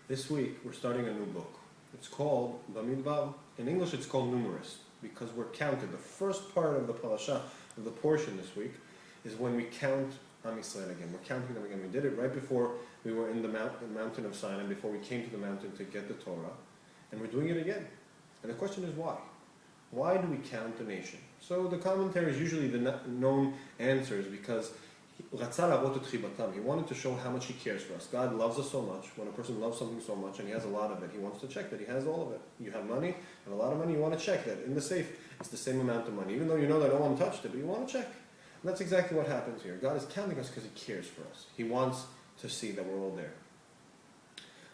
This week we're starting a new book. It's called Bamidbar. In English it's called numerous because we're counted. The first part of the parasha, of the portion this week, is when we count Am Yisrael again. We're counting them again. We did it right before we were in the mountain of Sinai, before we came to the mountain to get the Torah. And we're doing it again. And the question is why? Why do we count the nation? So the commentary is usually the known answers because he wanted to show how much he cares for us. God loves us so much. When a person loves something so much and he has a lot of it, he wants to check that he has all of it. You have money and a lot of money, you want to check that in the safe it's the same amount of money. Even though you know that no one touched it, but you want to check. And that's exactly what happens here. God is counting us because he cares for us. He wants to see that we're all there.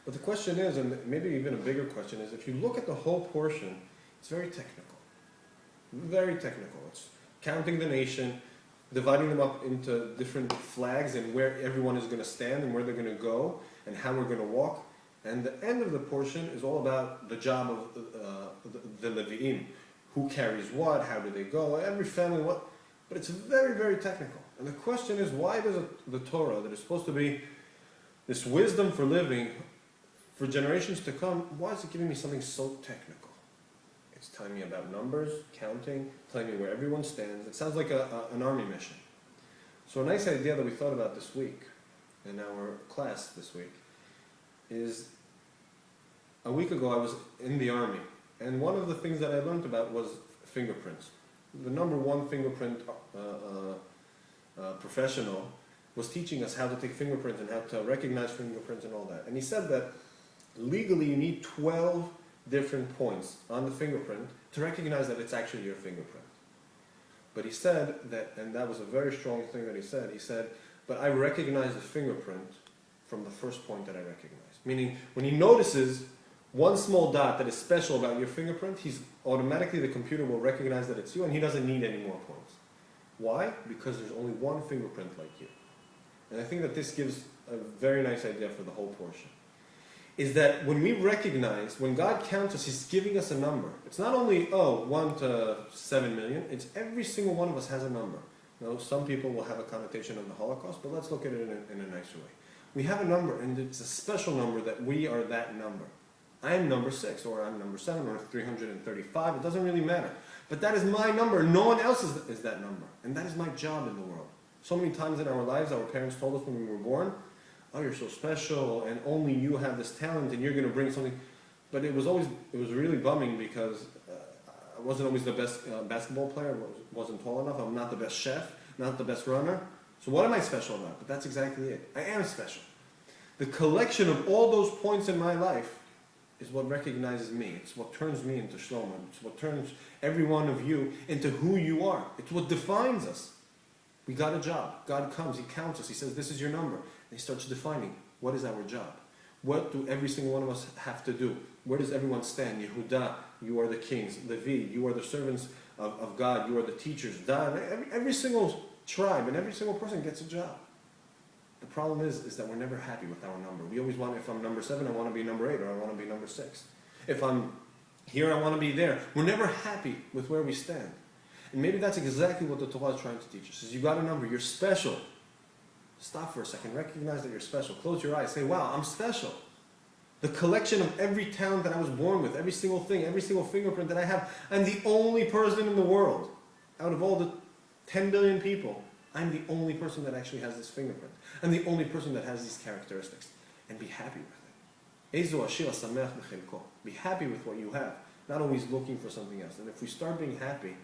But the question is, and maybe even a bigger question is, if you look at the whole portion, it's very technical. Very technical. It's counting the nation, dividing them up into different flags and where everyone is going to stand and where they're going to go and how we're going to walk. And the end of the portion is all about the job of the Levi'im. Who carries what, how do they go, every family, what. But it's very, very technical. And the question is, why does the Torah, that is supposed to be this wisdom for living, for generations to come, why is it giving me something so technical? It's telling me about numbers, counting, telling me where everyone stands. It sounds like an army mission. So a nice idea that we thought about this week, in our class this week, is a week ago I was in the army. And one of the things that I learned about was fingerprints. The number one fingerprint professional was teaching us how to take fingerprints and how to recognize fingerprints and all that. And he said that legally you need 12 different points on the fingerprint to recognize that it's actually your fingerprint. But he said that, and that was a very strong thing that he said, but I recognize the fingerprint from the first point that I recognize. Meaning, when he notices one small dot that is special about your fingerprint, the computer will recognize that it's you and he doesn't need any more points. Why? Because there's only one fingerprint like you. And I think that this gives a very nice idea for the whole portion. Is that when we recognize, when God counts us, he's giving us a number. It's not only, 1 to 7 million, it's every single one of us has a number. Now, some people will have a connotation of the Holocaust, but let's look at it in a nicer way. We have a number, and it's a special number that we are that number. I am number 6, or I'm number 7, or 335, it doesn't really matter. But that is my number, no one else is that number. And that is my job in the world. So many times in our lives, our parents told us when we were born, oh, you're so special, and only you have this talent, and you're going to bring something. But it was really bumming because I wasn't always the best basketball player, wasn't tall enough, I'm not the best chef, not the best runner. So what am I special about? But that's exactly it. I am special. The collection of all those points in my life is what recognizes me. It's what turns me into Shlomo. It's what turns every one of you into who you are. It's what defines us. We got a job. God comes, he counts us, he says, this is your number. And he starts defining, what is our job? What do every single one of us have to do? Where does everyone stand? Yehuda, you are the kings. Levi, you are the servants of God. You are the teachers. Dan, every single tribe and every single person gets a job. The problem is that we're never happy with our number. We always want, if I'm number 7, I want to be number 8, or I want to be number 6. If I'm here, I want to be there. We're never happy with where we stand. And maybe that's exactly what the Torah is trying to teach us. Is you got a number, you're special. Stop for a second, recognize that you're special. Close your eyes, say, wow, I'm special. The collection of every talent that I was born with, every single thing, every single fingerprint that I have, I'm the only person in the world, out of all the 10 billion people, I'm the only person that actually has this fingerprint. I'm the only person that has these characteristics. And be happy with it. Be happy with what you have, not always looking for something else. And if we start being happy,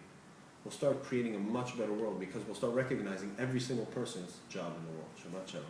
we'll start creating a much better world because we'll start recognizing every single person's job in the world. Shabbat Shalom.